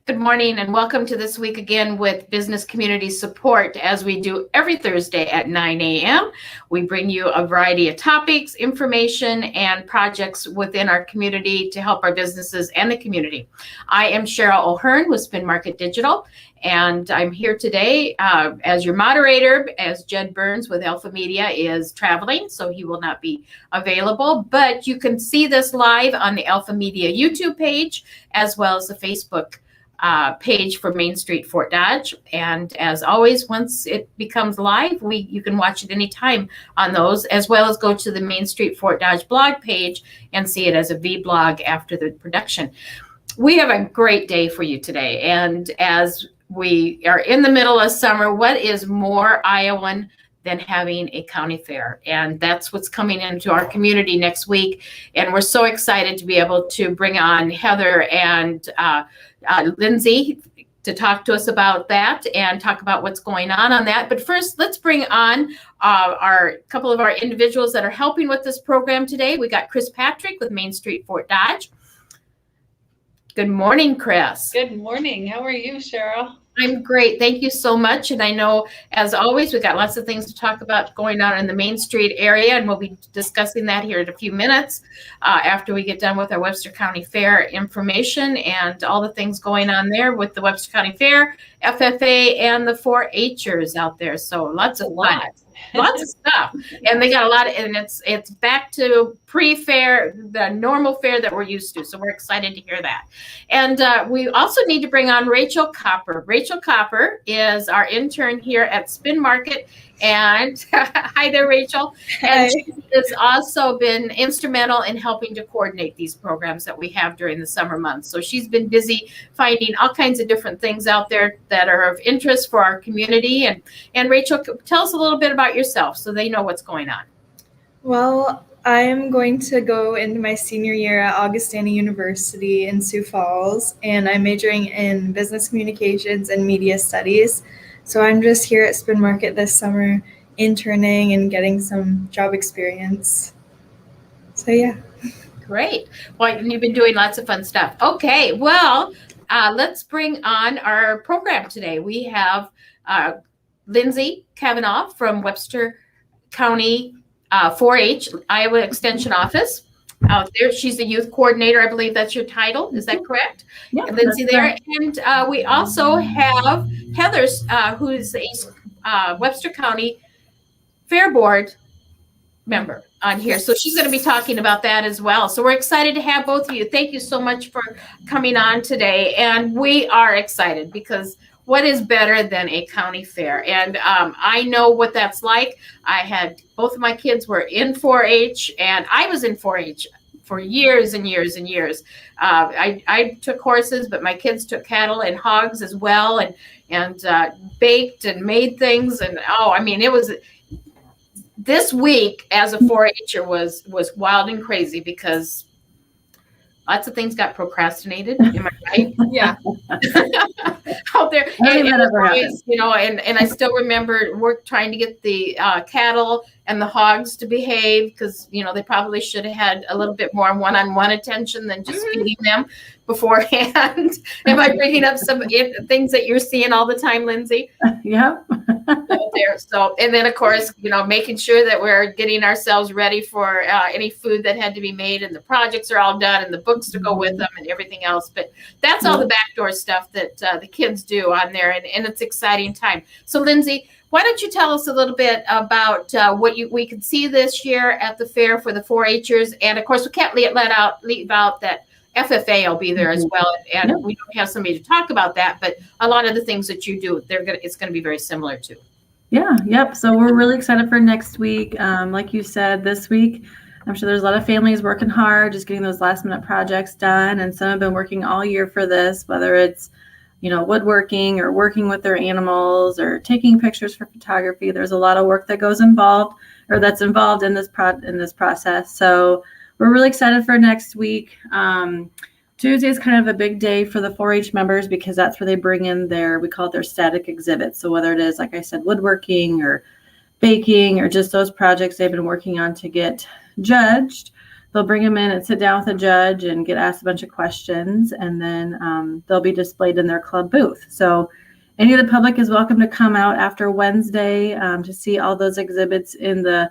Good morning and welcome to This Week Again with Business Community Support. As we do every Thursday at 9 a.m., we bring you a variety of topics, information, and projects within our community to help our businesses and the community. I am Cheryl O'Hearn with Spin Market Digital, and I'm here today as your moderator, as Jed Burns with Alpha Media is traveling, so he will not be available. But you can see this live on the Alpha Media YouTube page, as well as the Facebook page for Main Street Fort Dodge. And as always, once it becomes live, you can watch it anytime on those, as well as go to the Main Street Fort Dodge blog page and see it as a vlog after the production. We have a great day for you today. And as we are in the middle of summer, what is more Iowan than having a county fair? And that's what's coming into our community next week. And we're so excited to be able to bring on Heather and Lindsay to talk to us about that and talk about what's going on that. But first, let's bring on our couple of our individuals that are helping with this program today. We got Chris Patrick with Main Street Fort Dodge. Good morning, Chris. Good morning. How are you, Cheryl? I'm great. Thank you so much. And I know, as always, we've got lots of things to talk about going on in the Main Street area, and we'll be discussing that here in a few minutes after we get done with our Webster County Fair information and all the things going on there with the Webster County Fair, FFA, and the 4-H'ers out there. So lots of fun. Lots of stuff. And they got a lot of, and it's back to pre-fair, the normal fair that we're used to. So we're excited to hear that. And we also need to bring on Rachel Copper. Rachel Copper is our intern here at Spin Market. And hi there, Rachel. And she has also been instrumental in helping to coordinate these programs that we have during the summer months. So she's been busy finding all kinds of different things out there that are of interest for our community. And Rachel, tell us a little bit about yourself so they know what's going on. Well, I'm going to go into my senior year at Augustana University in Sioux Falls, and I'm majoring in business communications and media studies. So I'm just here at Spin Market this summer, interning and getting some job experience. So yeah. Great. Well, you've been doing lots of fun stuff. Okay, well, let's bring on our program today. We have Lindsay Kavanaugh from Webster County 4-H Iowa Extension Office out there. She's the youth coordinator. I believe that's your title. Is that correct? Yeah, Lindsay there. Right. And we also have Heather, who's a Webster County Fair Board member on here. So she's going to be talking about that as well. So we're excited to have both of you. Thank you so much for coming on today. And we are excited because what is better than a county fair? And I know what that's like. I had both of my kids were in 4-H, and I was in 4-H for years and years and years. I took horses, but my kids took cattle and hogs as well, and baked and made things. And it was this week as a 4-H'er was wild and crazy because lots of things got procrastinated. Am I right? Yeah. Out there, and I still remember trying to get the cattle and the hogs to behave because they probably should have had a little bit more one-on-one attention than just feeding them beforehand. Am I bringing up some things that you're seeing all the time, Lindsay? Yeah. There. So, and then of course, making sure that we're getting ourselves ready for any food that had to be made, and the projects are all done, and the books to go with them, and everything else. But that's all the backdoor stuff that the kids do on there, and it's exciting time. So, Lindsay, why don't you tell us a little bit about what we could see this year at the fair for the 4-H'ers, and of course, we can't leave out that FFA will be there as well, and we don't have somebody to talk about that, but a lot of the things that you do, it's going to be very similar to. Yeah, yep. So we're really excited for next week. Like you said, this week, I'm sure there's a lot of families working hard, just getting those last minute projects done, and some have been working all year for this, whether it's woodworking or working with their animals or taking pictures for photography. There's a lot of work that that's involved in this process. So we're really excited for next week. Tuesday is kind of a big day for the 4-H members because that's where they bring in we call it their static exhibits. So whether it is, like I said, woodworking or baking or just those projects they've been working on to get judged, they'll bring them in and sit down with a judge and get asked a bunch of questions, and then they'll be displayed in their club booth. So any of the public is welcome to come out after Wednesday to see all those exhibits in the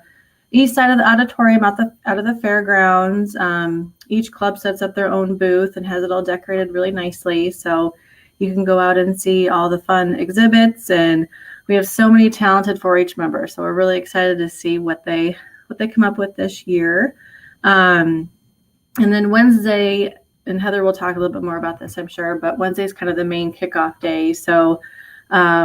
east side of the auditorium out of the fairgrounds. Each club sets up their own booth and has it all decorated really nicely. So you can go out and see all the fun exhibits, and we have so many talented 4-H members. So we're really excited to see what they come up with this year. And then Wednesday, and Heather will talk a little bit more about this, I'm sure, but Wednesday is kind of the main kickoff day. So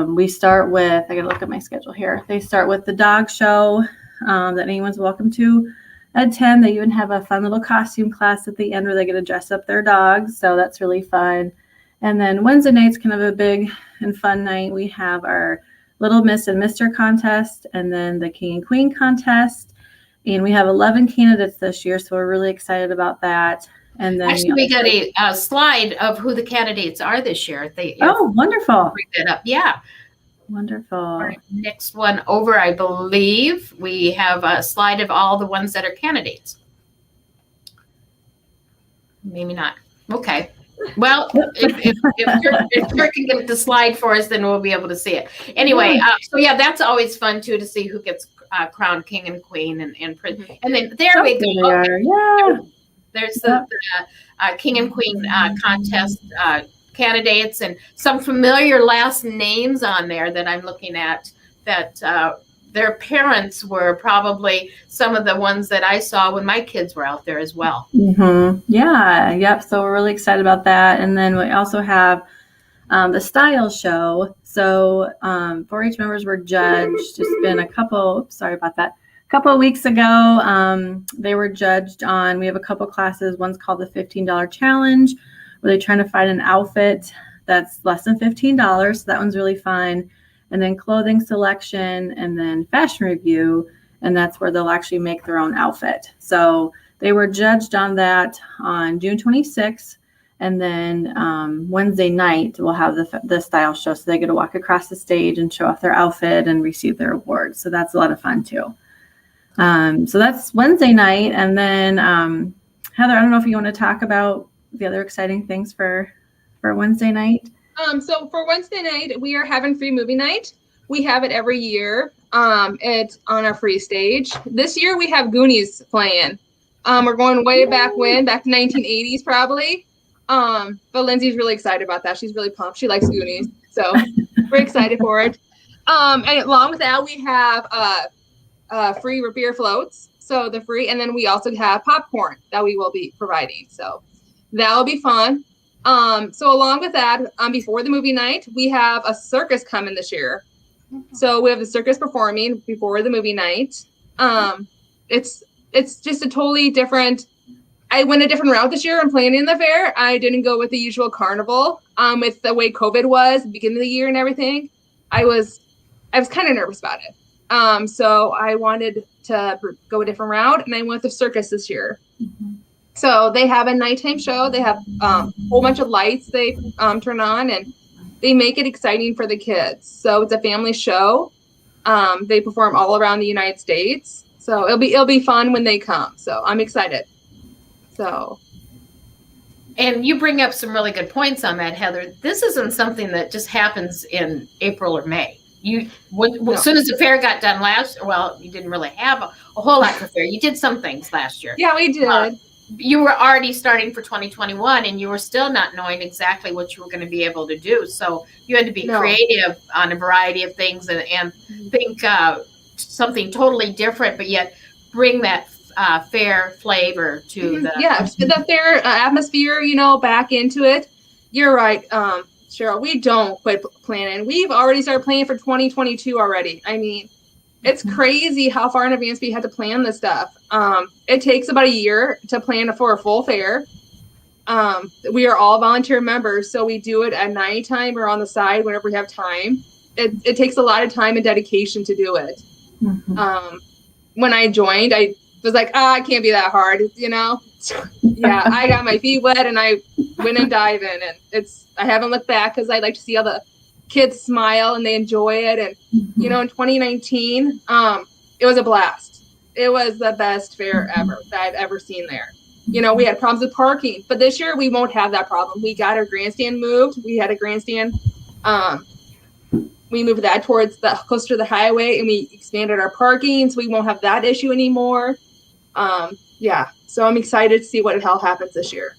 we start with, I gotta look at my schedule here. They start with the dog show that anyone's welcome to attend. They even have a fun little costume class at the end where they get to dress up their dogs. So that's really fun. And then Wednesday night's kind of a big and fun night. We have our Little Miss and Mr. contest, and then the King and Queen contest. And we have 11 candidates this year, so we're really excited about that. And then actually, we got a slide of who the candidates are this year. Wonderful. Bring that up. Yeah. Wonderful. All right, next one over, I believe we have a slide of all the ones that are candidates. Maybe not. Okay. Well, if Kurt can get the slide for us, then we'll be able to see it. Anyway, so yeah, that's always fun too, to see who gets crowned king and queen, and then there we go. Yeah. There's the king and queen contest candidates, and some familiar last names on there that I'm looking at that their parents were probably some of the ones that I saw when my kids were out there as well. Mm-hmm. Yeah. Yep. So we're really excited about that. And then we also have the style show. So 4-H members were judged. It's been a couple of weeks ago. They were judged on, we have a couple classes. One's called the $15 challenge, where they're trying to find an outfit that's less than $15. So that one's really fun. And then clothing selection, and then fashion review. And that's where they'll actually make their own outfit. So they were judged on that on June 26th. And then Wednesday night, we'll have the style show. So they get to walk across the stage and show off their outfit and receive their awards. So that's a lot of fun too. So that's Wednesday night. And then Heather, I don't know if you want to talk about the other exciting things for Wednesday night. So for Wednesday night, we are having free movie night. We have it every year. It's on our free stage. This year we have Goonies playing. We're going way back to 1980s probably. But Lindsay's really excited about that. She's really pumped. She likes Goonies, so we're excited for it. And along with that, we have free beer floats. So the free, and then we also have popcorn that we will be providing. So that'll be fun. So along with that, before the movie night, we have a circus coming this year. So we have the circus performing before the movie night. It's just a totally different. I went a different route this year. I'm planning the fair. I didn't go with the usual carnival. With the way COVID was beginning of the year and everything, I was kind of nervous about it. So I wanted to go a different route, and I went with the circus this year. Mm-hmm. So they have a nighttime show. They have a whole bunch of lights they turn on, and they make it exciting for the kids. So it's a family show. They perform all around the United States. So it'll be fun when they come. So I'm excited. So. And you bring up some really good points on that, Heather. This isn't something that just happens in April or May. As soon as the fair got done you didn't really have a whole lot for fair. You did some things last year. Yeah, we did. You were already starting for 2021, and you were still not knowing exactly what you were going to be able to do. So you had to be creative on a variety of things and think something totally different, but yet bring that fair flavor to the fair atmosphere, back into it. You're right, Cheryl. We don't quit planning. We've already started planning for 2022 already. I mean, it's crazy how far in advance we had to plan this stuff. It takes about a year to plan for a full fair. We are all volunteer members, so we do it at nighttime or on the side whenever we have time. It takes a lot of time and dedication to do it. Mm-hmm. When I joined, I was like, it can't be that hard, Yeah, I got my feet wet and I went and dive in, and I haven't looked back because I like to see all the kids smile and they enjoy it. And in 2019, it was a blast. It was the best fair ever that I've ever seen there. You know, we had problems with parking, but this year we won't have that problem. We got our grandstand moved. We had a grandstand. We moved that towards closer to the highway, and we expanded our parking, so we won't have that issue anymore. So I'm excited to see what the hell happens this year.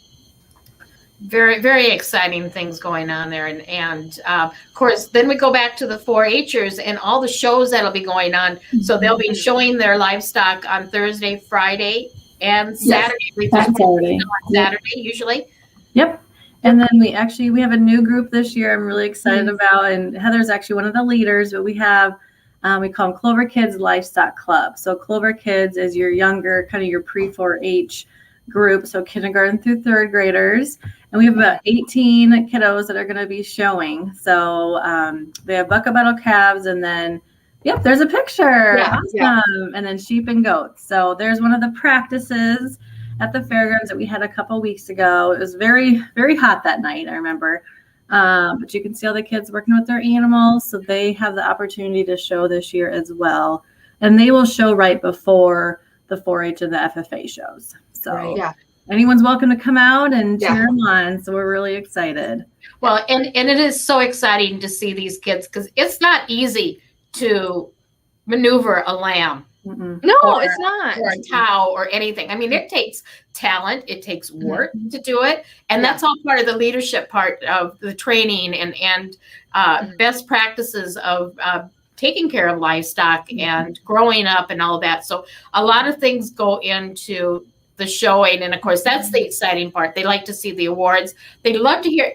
Very, very exciting things going on there. And of course, then we go back to the 4-H'ers and all the shows that'll be going on. So they'll be showing their livestock on Thursday, Friday, and Saturday. Saturday, usually. Yep. And then we have a new group this year I'm really excited about. And Heather's actually one of the leaders, but we have, we call them Clover Kids Livestock Club. So Clover Kids is your younger, kind of your pre-4-H group. So kindergarten through third graders. And we have about 18 kiddos that are going to be showing. So they have buck-a-battle calves, and then, yep, there's a picture. Yeah, awesome. yeah. And then sheep and goats. So there's one of the practices at the fairgrounds that we had a couple weeks ago. It was very, very hot that night, I remember. But you can see all the kids working with their animals. So they have the opportunity to show this year as well. And they will show right before the 4-H and the FFA shows. So Yeah. anyone's welcome to come out and cheer them on. So we're really excited. Well, and it is so exciting to see these kids because it's not easy to maneuver a lamb. Mm-mm. No, Or- it's not. Or a cow or anything. I mean, it takes talent, it takes work to do it. And that's all part of the leadership part of the training and best practices of taking care of livestock and growing up and all of that. So a lot of things go into the showing. And of course, that's the exciting part. They like to see the awards. They love to hear,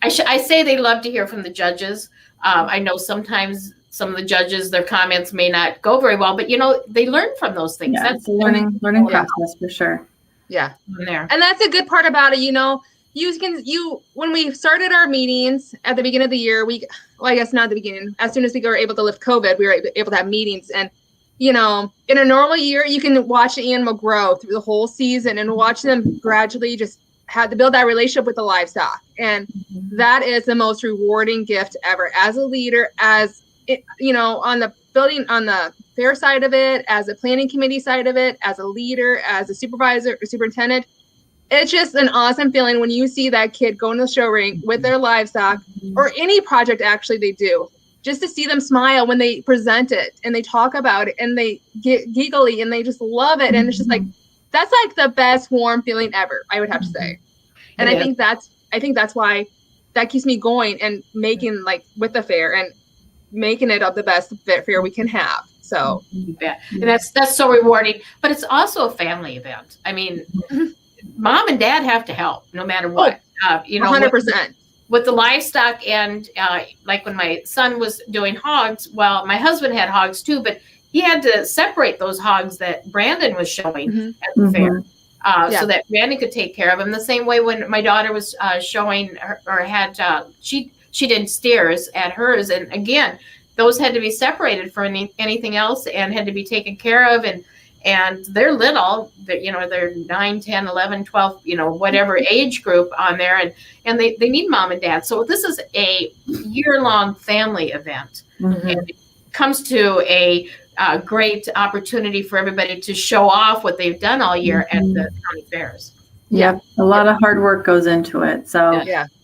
I say they love to hear from the judges. I know sometimes some of the judges, their comments may not go very well, but they learn from those things. Yeah, That's it's a learning process for sure. Yeah. there. And that's a good part about it. When we started our meetings at the beginning of the year, I guess not the beginning, as soon as we were able to lift COVID, we were able to have meetings. And, in a normal year, you can watch an animal grow through the whole season and watch them gradually just have to build that relationship with the livestock. And that is the most rewarding gift ever as a leader, on the fair side of it, as a planning committee side of it, as a leader, as a supervisor or superintendent. It's just an awesome feeling when you see that kid go in the show ring with their livestock or any project actually they do, just to see them smile when they present it and they talk about it and they get giggly and they just love it. And it's just like, that's like the best warm feeling ever, I would have to say. And I think that's why that keeps me going and making with the fair and making it of the best fair we can have. So Yeah. And that's so rewarding, but it's also a family event. I mean, mom and dad have to help no matter what. 100%. With the livestock and like when my son was doing hogs, well, my husband had hogs too, but he had to separate those hogs that Brandon was showing at the fair so that Brandon could take care of them. The same way when my daughter was showing or had, she did steers at hers. And again, those had to be separated for anything else and had to be taken care of. And they're little, they're 9, 10, 11, 12, whatever age group on there. And they need mom and dad. So this is a year-long family event. And it comes to a great opportunity for everybody to show off what they've done all year at the county fairs. Yeah, a lot of hard work goes into it. So,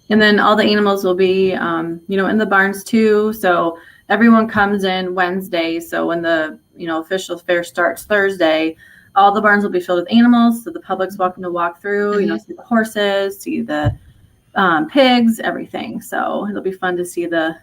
and then all the animals will be, in the barns too. So everyone comes in Wednesday. So when the official fair starts Thursday, all the barns will be filled with animals. So the public's welcome to walk through, see the horses, see the pigs, everything. So it'll be fun to see the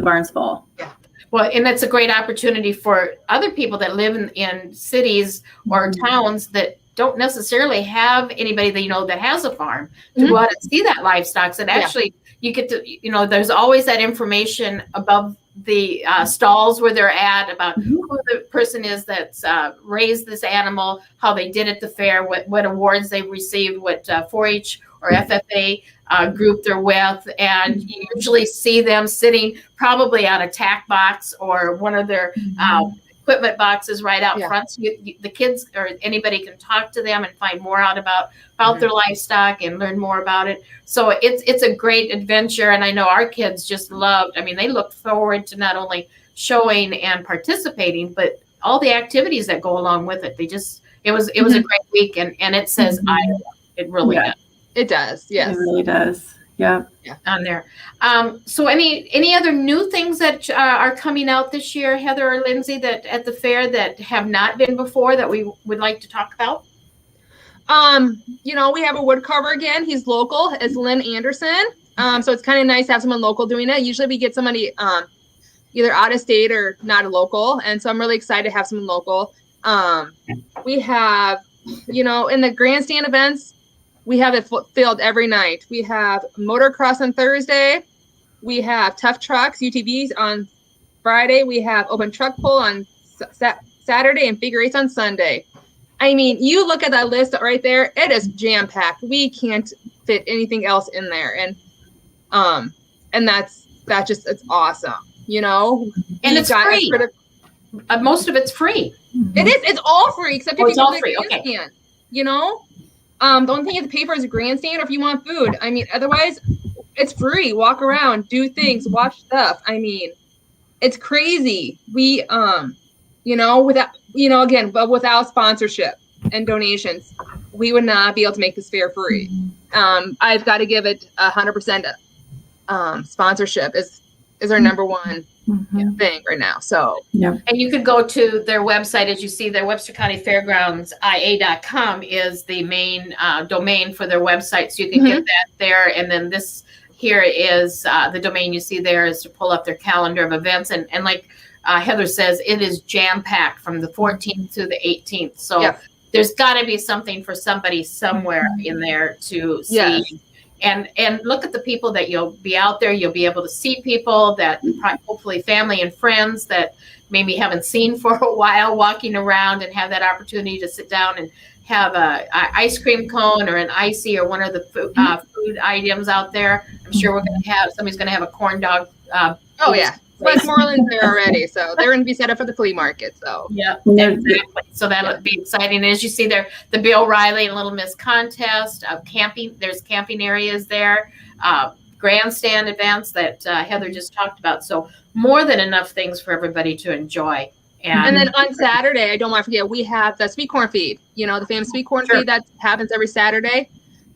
barns full. Yeah. Well, and that's a great opportunity for other people that live in cities or towns that don't necessarily have anybody that has a farm to go out and see that livestock. And actually you get to, there's always that information above the stalls where they're at about who the person is that's raised this animal, how they did at the fair, what awards they received, what 4-H or FFA group they're with. And you usually see them sitting probably on a tack box or one of their equipment boxes right out front. So the kids or anybody can talk to them and find more out about their livestock and learn more about it. So it's a great adventure. And I know our kids just loved, they looked forward to not only showing and participating, but all the activities that go along with it. It was a great week, and it says Iowa. It really does. It does. Yes. It really does. Yeah. On there. So any other new things that are coming out this year, Heather or Lindsay, that at the fair that have not been before that we would like to talk about? We have a wood carver again. He's local. It's Lynn Anderson. So it's kind of nice to have someone local doing it. Usually we get somebody either out of state or not a local. And so I'm really excited to have someone local. We have, in the grandstand events, we have it filled every night. We have motocross on Thursday. We have tough trucks, UTVs on Friday. We have open truck pull on Saturday and figure eights on Sunday. I mean, you look at that list right there, it is jam-packed. We can't fit anything else in there. And it's awesome, And it's free. Most of it's free. It is. It's all free except if you go to the okay. grandstand. The only thing you have to pay for is a grandstand, or if you want food. I mean, otherwise, it's free. Walk around, do things, watch stuff. I mean, it's crazy. We, without sponsorship and donations, we would not be able to make this fair free. I've got to give it 100%. Sponsorship is our number one thing right now. So, and you could go to their website. As you see, their Webster County Fairgrounds IA.com is the main domain for their website. So you can get that there. And then this here is the domain you see there is to pull up their calendar of events. And like Heather says, it is jam-packed from the 14th to the 18th. So there's got to be something for somebody somewhere in there to see. Yes. And look at the people that you'll be out there. You'll be able to see people that hopefully family and friends that maybe haven't seen for a while, walking around and have that opportunity to sit down and have a ice cream cone or an icy or one of the food items out there. I'm sure somebody's going to have a corn dog. Westmoreland's there already, so they're going to be set up for the flea market. So exactly. So that'll be exciting. And as you see there, the Bill Riley and Little Miss contest, camping. There's camping areas there, grandstand events that Heather just talked about. So more than enough things for everybody to enjoy. And then on Saturday, I don't want to forget, we have the sweet corn feed. The famous sweet corn feed that happens every Saturday.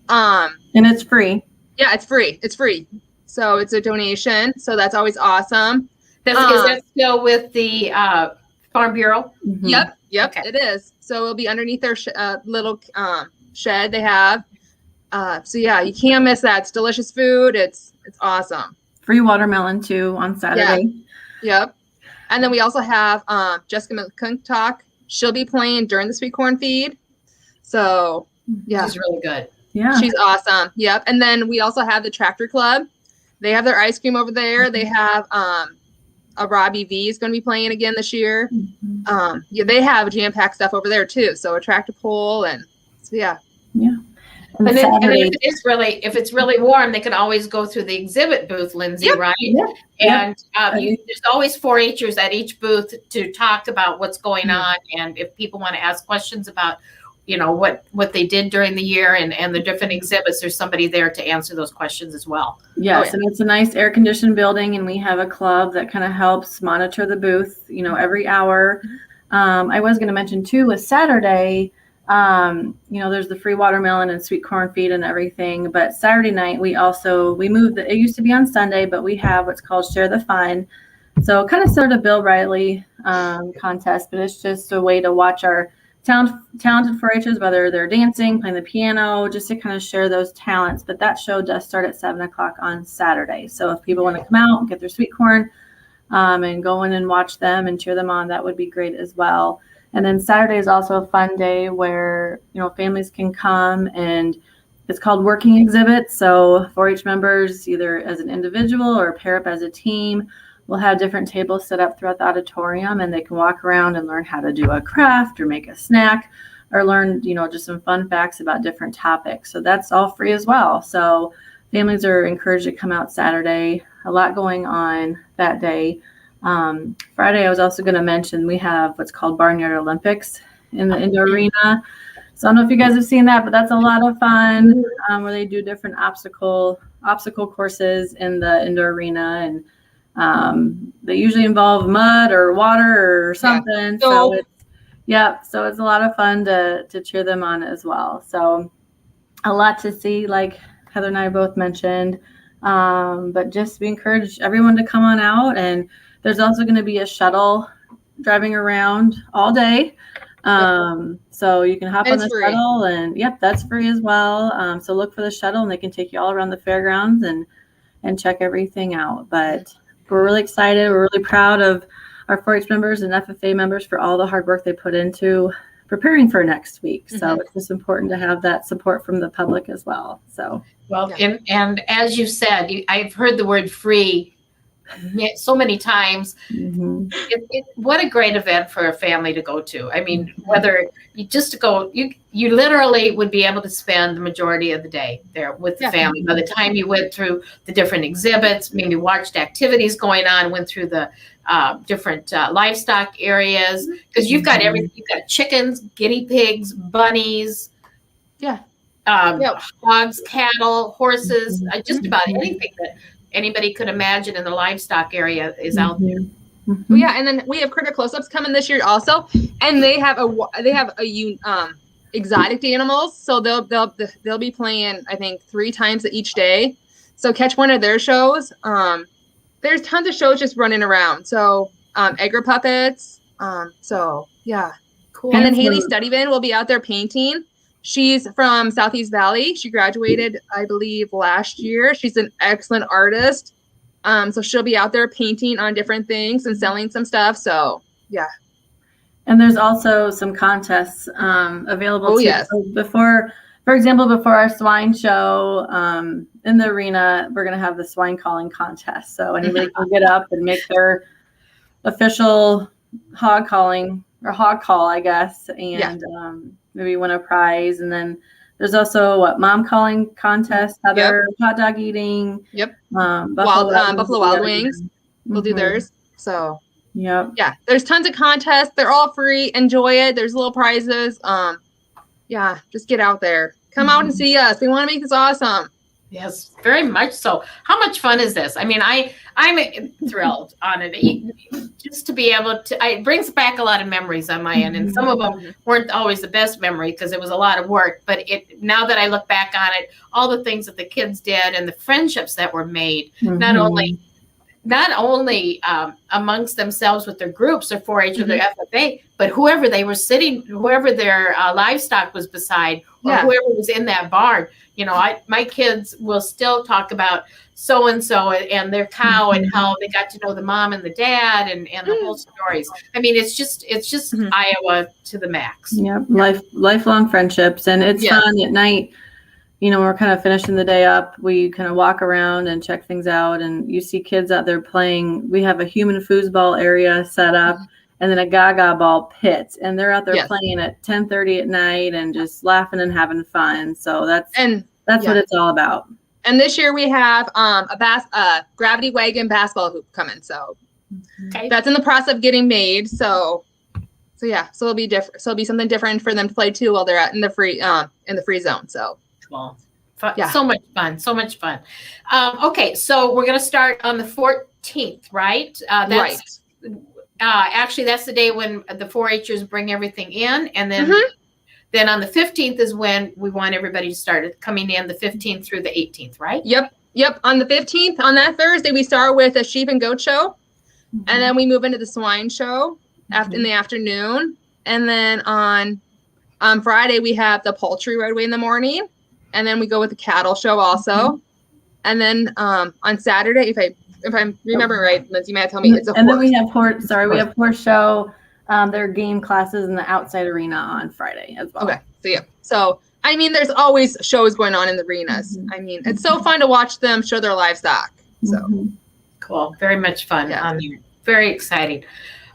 And it's free. Yeah, it's free. It's free. So it's a donation. So that's always awesome. Is that still with the Farm Bureau? Yep, okay. It is. So it'll be underneath their little shed they have. So you can't miss that. It's delicious food. It's awesome. Free watermelon too on Saturday. Yep. And then we also have Jessica McClintock. She'll be playing during the sweet corn feed. So she's really good. Yeah, she's awesome. Yep. And then we also have the Tractor Club. They have their ice cream over there. They have a Robbie V is going to be playing again this year. They have jam-packed stuff over there too. So a tractor pull and And if it's really warm, they can always go through the exhibit booth, Lindsay, right? And there's always 4-Hers at each booth to talk about what's going on, and if people want to ask questions about, what they did during the year and the different exhibits, there's somebody there to answer those questions as well. Yes, and it's a nice air-conditioned building, and we have a club that kind of helps monitor the booth, every hour. I was going to mention too, with Saturday. There's the free watermelon and sweet corn feed and everything, but Saturday night we moved it used to be on Sunday, but we have what's called Share the Fun. So kind of sort of Bill Riley contest, but it's just a way to watch our talented 4-Hers, whether they're dancing, playing the piano, just to kind of share those talents. But that show does start at 7:00 on Saturday. So if people want to come out and get their sweet corn and go in and watch them and cheer them on, that would be great as well. And then Saturday is also a fun day where, families can come, and it's called Working Exhibits. So 4-H members, either as an individual or pair up as a team, will have different tables set up throughout the auditorium, and they can walk around and learn how to do a craft or make a snack or learn, just some fun facts about different topics. So that's all free as well. So families are encouraged to come out Saturday. A lot going on that day. Friday, I was also going to mention we have what's called Barnyard Olympics in the indoor arena. So I don't know if you guys have seen that, but that's a lot of fun where they do different obstacle courses in the indoor arena. And They usually involve mud or water or something. So it's a lot of fun to cheer them on as well. So a lot to see, like Heather and I both mentioned. But just we encourage everyone to come on out, and there's also going to be a shuttle driving around all day. So you can hop on the shuttle, and that's free as well. So look for the shuttle, and they can take you all around the fairgrounds and check everything out. But we're really excited. We're really proud of our 4-H members and FFA members for all the hard work they put into preparing for next week. So it's just important to have that support from the public as well. So and as you said, I've heard the word free so many times. What a great event for a family to go to. I mean, whether you just go, you literally would be able to spend the majority of the day there with the family. By the time you went through the different exhibits, maybe watched activities going on, went through the different livestock areas, because you've got everything. You've got chickens, guinea pigs, bunnies, hogs, cattle, horses, just about anything that anybody could imagine in the livestock area is out there. And then we have critter close-ups coming this year also, and they have exotic animals, so they'll be playing, I think, 3 times each day. So catch one of their shows. There's tons of shows just running around. So Egger puppets. Cool. And then Haley Studdyvan will be out there painting. She's from Southeast Valley. She graduated, I believe, last year. She's an excellent artist. So she'll be out there painting on different things and selling some stuff. So, And there's also some contests available too. Yes. So before our swine show in the arena, we're going to have the swine calling contest. So anybody can get up and make their official hog call, I guess, and maybe win a prize. And then there's also mom calling contest, Heather, hot dog eating. Buffalo Wild Wings will do theirs. So there's tons of contests. They're all free. Enjoy it. There's little prizes. Just get out there. Come out and see us. We want to make this awesome. Yes, very much so. How much fun is this? I mean, I'm thrilled on it. Just to be able to, it brings back a lot of memories on my end, and some of them weren't always the best memory because it was a lot of work. But now that I look back on it, all the things that the kids did and the friendships that were made, not only amongst themselves with their groups or 4-H or their FFA, but whoever they were sitting, whoever their livestock was beside, or whoever was in that barn. You know, my kids will still talk about so-and-so and their cow and how they got to know the mom and the dad and the whole stories. I mean, it's just Iowa to the max. Lifelong friendships. And it's fun at night. You know, we're kind of finishing the day up. We kind of walk around and check things out, and you see kids out there playing. We have a human foosball area set up, and then a gaga ball pit, and they're out there playing at 10:30 at night and just laughing and having fun. So that's what it's all about. And this year we have a gravity wagon basketball hoop coming. So that's in the process of getting made. So it'll be different. So it'll be something different for them to play too while they're out in the free zone. So. Cool. So much fun. Okay, so we're going to start on the 14th, right? Actually, that's the day when the 4-Hers bring everything in, and then on the 15th is when we want everybody to start coming in, the 15th through the 18th, right? Yep. On the 15th, on that Thursday, we start with a sheep and goat show, and then we move into the swine show in the afternoon, and then on Friday we have the poultry right away in the morning. And then we go with the cattle show also. And then on Saturday, if I remember right, Lindsay, you might tell me it's a horse. And then we have horse show. There are game classes in the outside arena on Friday as well. Okay. So I mean, there's always shows going on in the arenas. I mean, it's so fun to watch them show their livestock. So cool. Very much fun on here. Very exciting.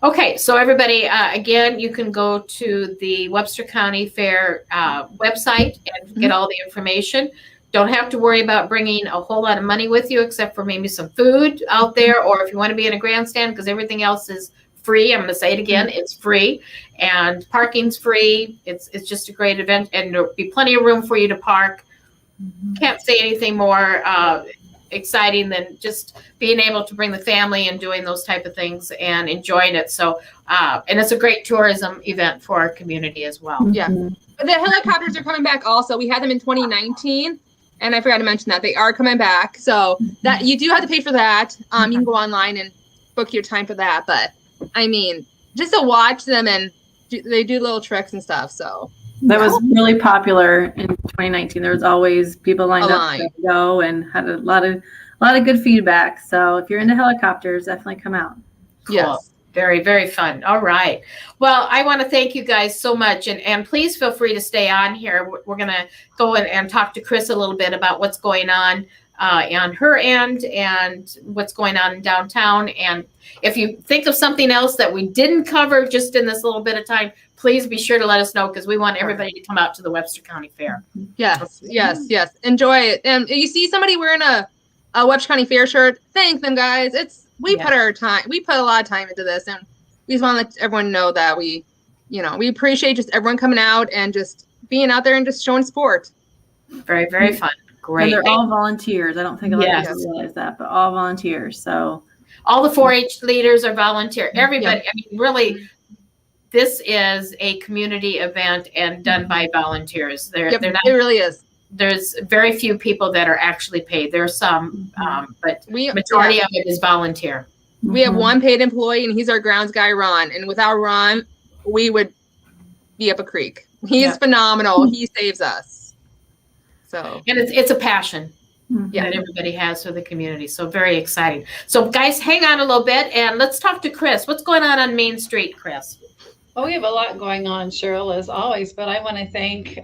Okay, so everybody, again, you can go to the Webster County Fair website and get all the information. Don't have to worry about bringing a whole lot of money with you, except for maybe some food out there, or if you want to be in a grandstand, because everything else is free. I'm going to say it again, it's free, and parking's free. It's just a great event, and there'll be plenty of room for you to park. Can't say anything more. exciting than just being able to bring the family and doing those type of things and enjoying it. So, and it's a great tourism event for our community as well. Yeah. The helicopters are coming back also. We had them in 2019, and I forgot to mention that they are coming back. So that you do have to pay for that. You can go online and book your time for that. But I mean, just to watch them, and they do little tricks and stuff. So that was really popular in 2019. There was always people lined up to go, and had a lot of good feedback. So if you're into helicopters, definitely come out. Cool. Yes. Very, very fun. All right. Well, I want to thank you guys so much. And please feel free to stay on here. We're going to go and talk to Chris a little bit about what's going on her end and what's going on in downtown. And if you think of something else that we didn't cover just in this little bit of time, please be sure to let us know, because we want everybody to come out to the Webster County Fair. Yes, yes, yes. Enjoy it. And you see somebody wearing a Webster County Fair shirt, thank them, guys. We put a lot of time into this, and we just want to let everyone know that we appreciate just everyone coming out and just being out there and just showing support. Very, very fun. Great. And they're all volunteers. I don't think a lot of people realize that, but all volunteers. So all the 4-H leaders are volunteer. Everybody. I mean, really, this is a community event and done by volunteers. They're not. It really is. There's very few people that are actually paid. There's some, but majority of it is volunteer. We have one paid employee, and he's our grounds guy, Ron. And without Ron, we would be up a creek. He's phenomenal. He saves us. So, and it's a passion that everybody has for the community. So very exciting. So guys, hang on a little bit and let's talk to Chris. What's going on Main Street, Chris? Well, we have a lot going on, Cheryl, as always, but I want to thank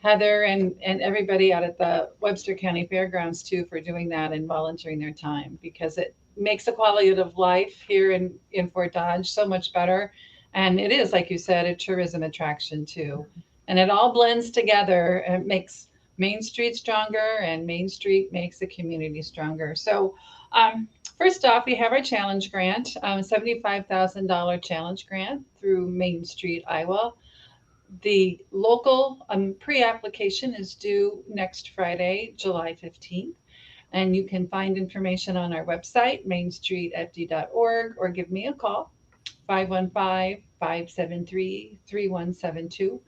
Heather and everybody out at the Webster County Fairgrounds too for doing that and volunteering their time, because it makes the quality of life here in Fort Dodge so much better. And it is, like you said, a tourism attraction too. And it all blends together and makes Main Street stronger, and Main Street makes the community stronger. So first off, we have our challenge grant, $75,000 challenge grant through Main Street, Iowa. The local pre-application is due next Friday, July 15th. And you can find information on our website, mainstreetfd.org, or give me a call, 515-573-3172.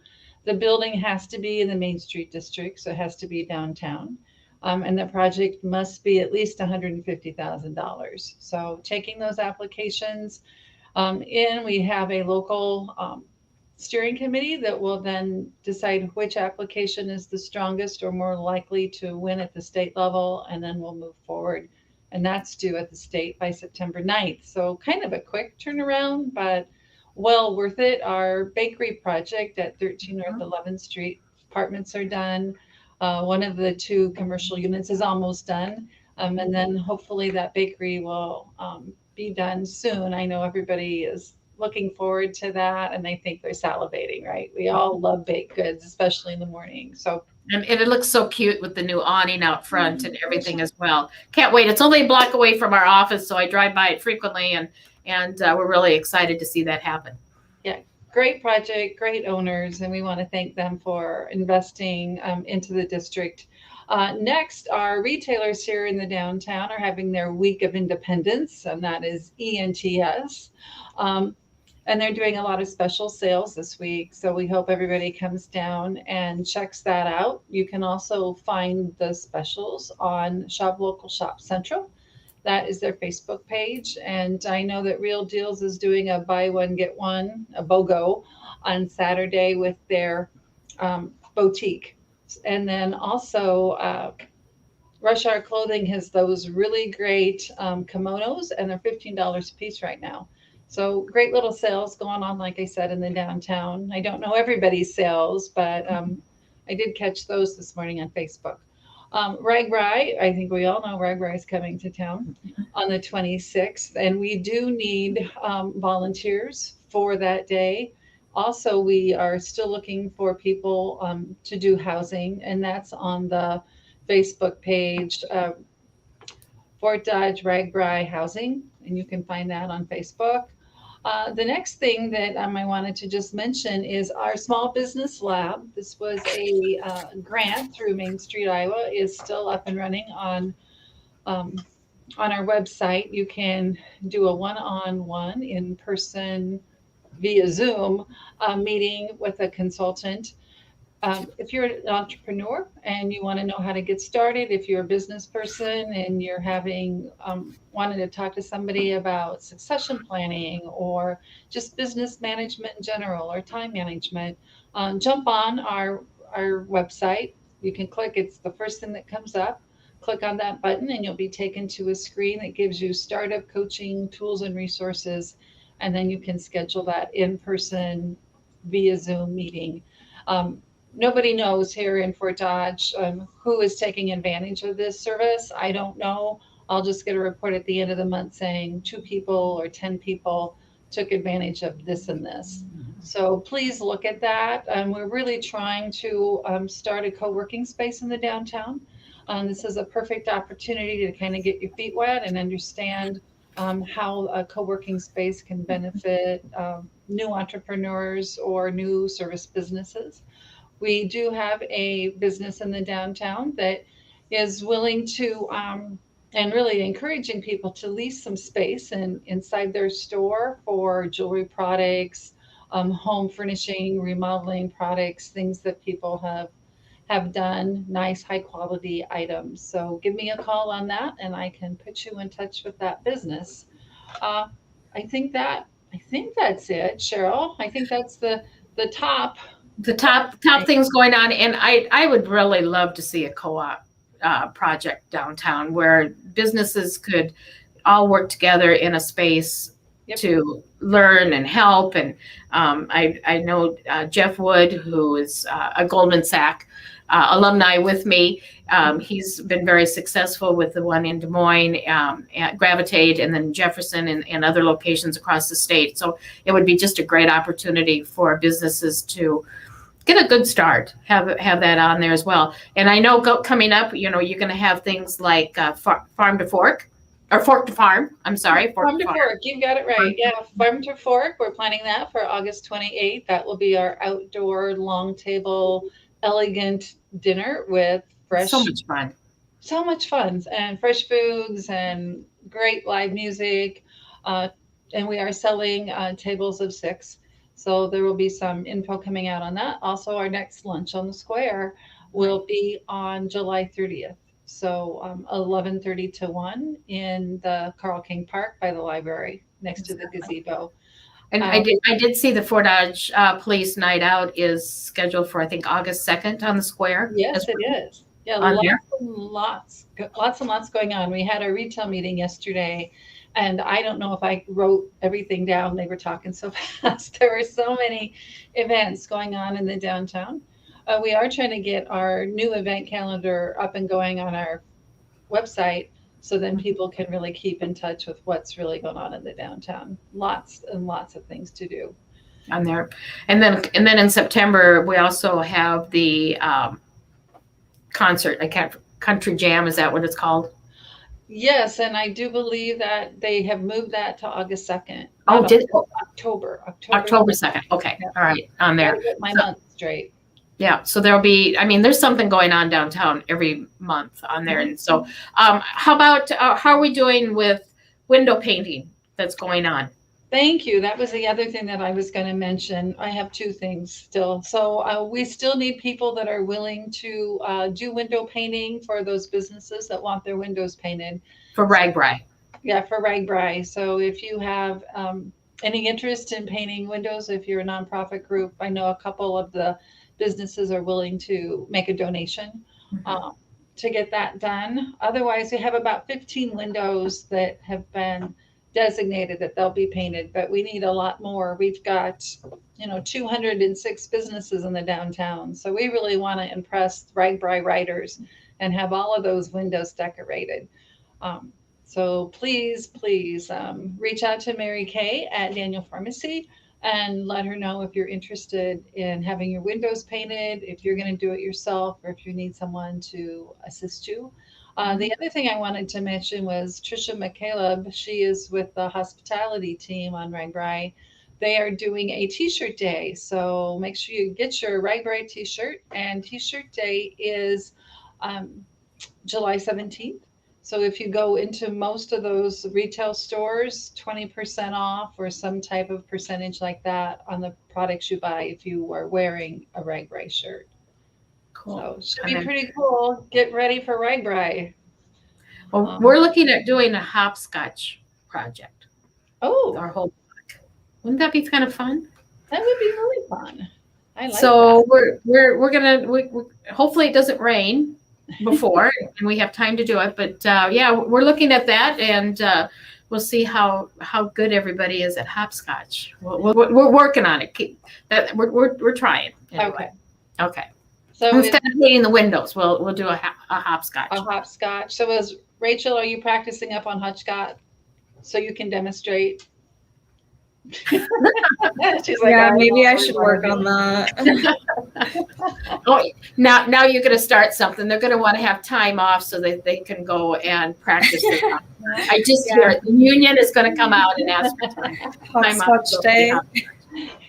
The building has to be in the Main Street district, so it has to be downtown. And the project must be at least $150,000. So taking those applications we have a local steering committee that will then decide which application is the strongest or more likely to win at the state level, and then we'll move forward. And that's due at the state by September 9th. So kind of a quick turnaround, but well worth it. Our bakery project at 13 North 11th Street, apartments are done. One of the 2 commercial units is almost done. And then hopefully that bakery will be done soon. I know everybody is looking forward to that, and I think they're salivating, right? We all love baked goods, especially in the morning. So, and it looks so cute with the new awning out front and everything as well. Can't wait. It's only a block away from our office, so I drive by it frequently, and we're really excited to see that happen. Yeah, great project, great owners, and we want to thank them for investing into the district. Next, our retailers here in the downtown are having their Week of Independence, and that is ENTS. And they're doing a lot of special sales this week. So we hope everybody comes down and checks that out. You can also find the specials on Shop Local, Shop Central. That is their Facebook page. And I know that Real Deals is doing a buy one, get one, a BOGO, on Saturday with their boutique. And then also Rush Hour Clothing has those really great kimonos, and they're $15 a piece right now. So great little sales going on, like I said, in the downtown. I don't know everybody's sales, but I did catch those this morning on Facebook. Rag Rye, I think we all know Rag Rye is coming to town on the 26th, and we do need volunteers for that day. Also, we are still looking for people to do housing, and that's on the Facebook page, Fort Dodge Rag Rye Housing, and you can find that on Facebook. The next thing that I wanted to just mention is our small business lab. This was a grant through Main Street, Iowa, is still up and running on On our website, you can do a one-on-one in-person via Zoom meeting with a consultant. If you're an entrepreneur and you want to know how to get started, if you're a business person and you're having wanting to talk to somebody about succession planning or just business management in general or time management, jump on our website. You can click, it's the first thing that comes up. Click on that button and you'll be taken to a screen that gives you startup coaching tools and resources. And then you can schedule that in-person via Zoom meeting. Nobody knows here in Fort Dodge who is taking advantage of this service. I don't know. I'll just get a report at the end of the month saying 2 people or 10 people took advantage of this and this. So please look at that. We're really trying to start a co-working space in the downtown. This is a perfect opportunity to kind of get your feet wet and understand how a co-working space can benefit new entrepreneurs or new service businesses. We do have a business in the downtown that is willing to and really encouraging people to lease some space inside their store for jewelry products, home furnishing, remodeling products, things that people have done, nice high quality items. So give me a call on that and I can put you in touch with that business. I think that's it, Cheryl. I think that's the top things going on. And I would really love to see a co-op project downtown where businesses could all work together in a space to learn and help. And I know Jeff Wood, who is a Goldman Sachs alumni with me. He's been very successful with the one in Des Moines, at Gravitate, and then Jefferson and other locations across the state. So it would be just a great opportunity for businesses to get a good start, have that on there as well. And I know coming up, you're going to have things like farm to fork, or fork to farm. I'm sorry. Farm to fork. You got it right. Yeah. Farm to fork. We're planning that for August 28th. That will be our outdoor long table, elegant dinner with fresh. So much fun. So much fun and fresh foods and great live music. And we are selling tables of 6. So there will be some info coming out on that. Also, our next lunch on the square will be on July 30th. So 11:30 to 1 in the Carl King Park by the library next to the gazebo. And I did see the Fort Dodge Police Night Out is scheduled for, I think, August 2nd on the square. Yes, it is. Yeah, lots and lots going on. We had a retail meeting yesterday, and I don't know if I wrote everything down. They were talking so fast. There were so many events going on in the downtown. We are trying to get our new event calendar up and going on our website so then people can really keep in touch with what's really going on in the downtown. Lots and lots of things to do on there. And then in September, we also have the concert. Country Jam, is that what it's called? Yes, and I do believe that they have moved that to August 2nd. Oh, October 2nd. Okay. Yeah. All right. On there. Get my month straight. Yeah. So there'll be, there's something going on downtown every month on there. And so how about, how are we doing with window painting that's going on? Thank you. That was the other thing that I was going to mention. I have 2 things still. So we still need people that are willing to do window painting for those businesses that want their windows painted. For RAGBRAI. Yeah, for RAGBRAI. So if you have any interest in painting windows, if you're a nonprofit group, I know a couple of the businesses are willing to make a donation to get that done. Otherwise, we have about 15 windows that have been designated that they'll be painted, but we need a lot more. We've got 206 businesses in the downtown, so we really want to impress RAGBRAI writers and have all of those windows decorated. So please reach out to Mary Kay at Daniel Pharmacy and let her know if you're interested in having your windows painted, if you're going to do it yourself, or if you need someone to assist you. The other thing I wanted to mention was Trisha McCaleb. She is with the hospitality team on RAGBRAI. They are doing a t-shirt day. So make sure you get your RAGBRAI t-shirt. And t-shirt day is July 17th. So if you go into most of those retail stores, 20% off or some type of percentage like that on the products you buy if you are wearing a RagBri shirt. Cool. So it should be pretty cool. Get ready for RagBri. Well, we're looking at doing a hopscotch project. Oh, Our whole block. Wouldn't that be kind of fun? that would be really fun. I like So that. we're gonna hopefully it doesn't rain before and we have time to do it. But yeah, we're looking at that, and we'll see how good everybody is at hopscotch. We're working on it. We're trying. Anyway. Okay. So instead of painting the windows, we'll do a hopscotch. A hopscotch. So Rachel, are you practicing up on hopscotch so you can demonstrate? She's like, yeah, maybe I should work on that. Oh, now you're going to start something. They're going to want to have time off so that they can go and practice it. I just hear it. The union is going to come out and ask for time. Hopscotch day.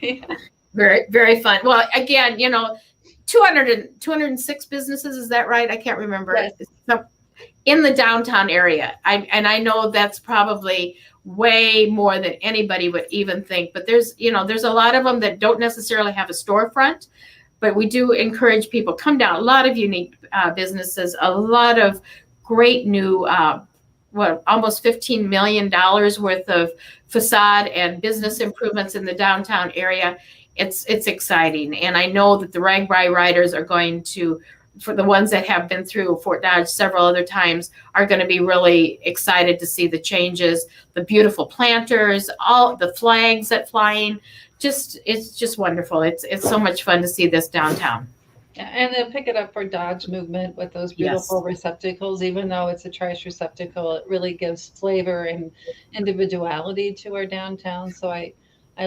Yeah. Very, very fun. Well, again, 206 businesses. Is that right? I can't remember. Yes. In the downtown area. I know that's probably way more than anybody would even think, but there's a lot of them that don't necessarily have a storefront, but we do encourage people come down. A lot of unique businesses, a lot of great new, almost $15 million worth of facade and business improvements in the downtown area. It's exciting. And I know that the RagBri riders are going to, for the ones that have been through Fort Dodge several other times, are going to be really excited to see the changes, the beautiful planters, all the flags that flying. It's just wonderful. It's so much fun to see this downtown. Yeah, and they'll pick it up for Dodge Movement with those beautiful receptacles. Even though it's a trash receptacle, it really gives flavor and individuality to our downtown. So I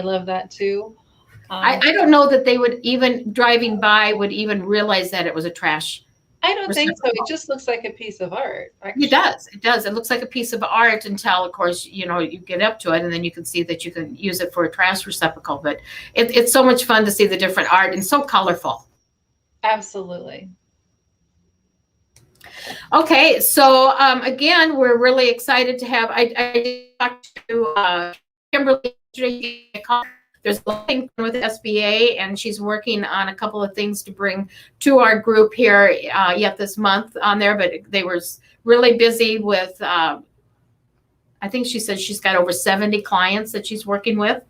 love that too. I don't know that they would even driving by would even realize that it was a trash. I don't think so. It just looks like a piece of art. Actually. It does. It looks like a piece of art until, of course, you get up to it and then you can see that you can use it for a trash receptacle. But it's so much fun to see the different art and so colorful. Absolutely. Okay, so again, we're really excited to have. I talked to Kimberly yesterday. There's a thing with SBA, and she's working on a couple of things to bring to our group here yet this month on there. But they were really busy with. I think she said she's got over 70 clients that she's working with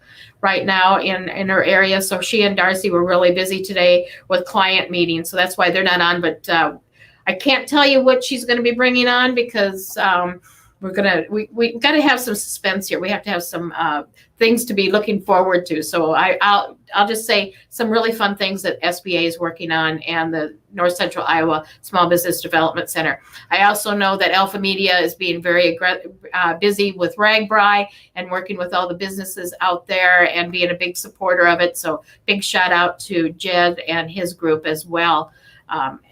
right now in her area. So she and Darcy were really busy today with client meetings. So that's why they're not on. But I can't tell you what she's going to be bringing on because we got to have some suspense here. We have to have some things to be looking forward to. So I'll just say some really fun things that SBA is working on and the North Central Iowa Small Business Development Center. I also know that Alpha Media is being very busy with RagBri and working with all the businesses out there and being a big supporter of it. So big shout out to Jed and his group as well.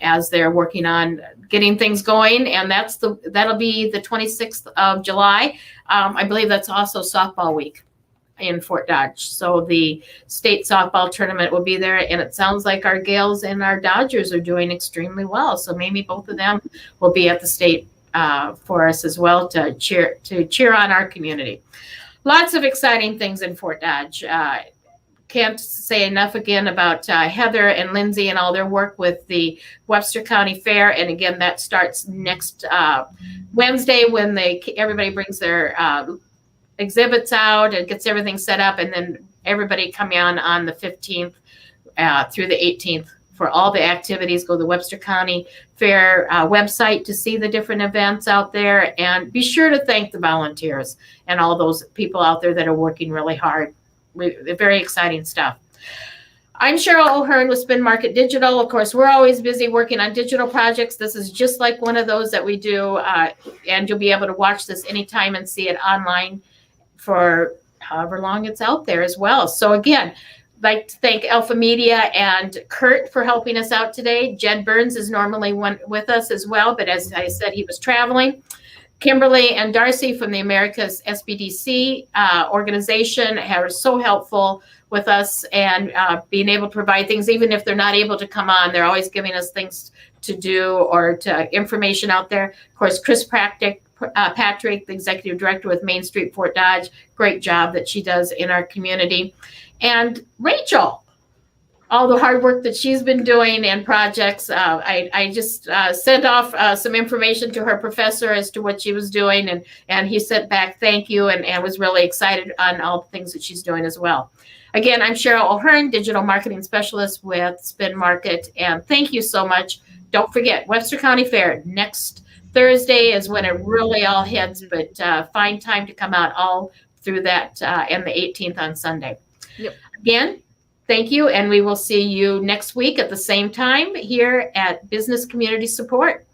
As they're working on getting things going, and that'll be the 26th of July. I believe that's also softball week in Fort Dodge. So the state softball tournament will be there, and it sounds like our Gales and our Dodgers are doing extremely well. So maybe both of them will be at the state for us as well to cheer on our community. Lots of exciting things in Fort Dodge. Can't say enough again about Heather and Lindsay and all their work with the Webster County Fair. And again, that starts next Wednesday when everybody brings their exhibits out and gets everything set up. And then everybody coming on the 15th through the 18th for all the activities. Go to the Webster County Fair website to see the different events out there. And be sure to thank the volunteers and all those people out there that are working really hard. Very exciting stuff. I'm Cheryl O'Hearn with Spin Market Digital. Of course, we're always busy working on digital projects. This is just like one of those that we do, and you'll be able to watch this anytime and see it online for however long it's out there as well. So again, I'd like to thank Alpha Media and Kurt for helping us out today. Jed Burns is normally with us as well, but as I said, he was traveling. Kimberly and Darcy from the America's SBDC organization are so helpful with us and being able to provide things, even if they're not able to come on. They're always giving us things to do or to information out there. Of course, Chris Patrick, the executive director with Main Street Fort Dodge, great job that she does in our community. And Rachel, all the hard work that she's been doing and projects. I just sent off some information to her professor as to what she was doing, and he sent back thank you and was really excited on all the things that she's doing as well. Again, I'm Cheryl O'Hearn, Digital Marketing Specialist with Spin Market, and thank you so much. Don't forget, Webster County Fair next Thursday is when it really all hits, but find time to come out all through that, and the 18th on Sunday. Yep. Again, thank you, and we will see you next week at the same time here at Business Community Support.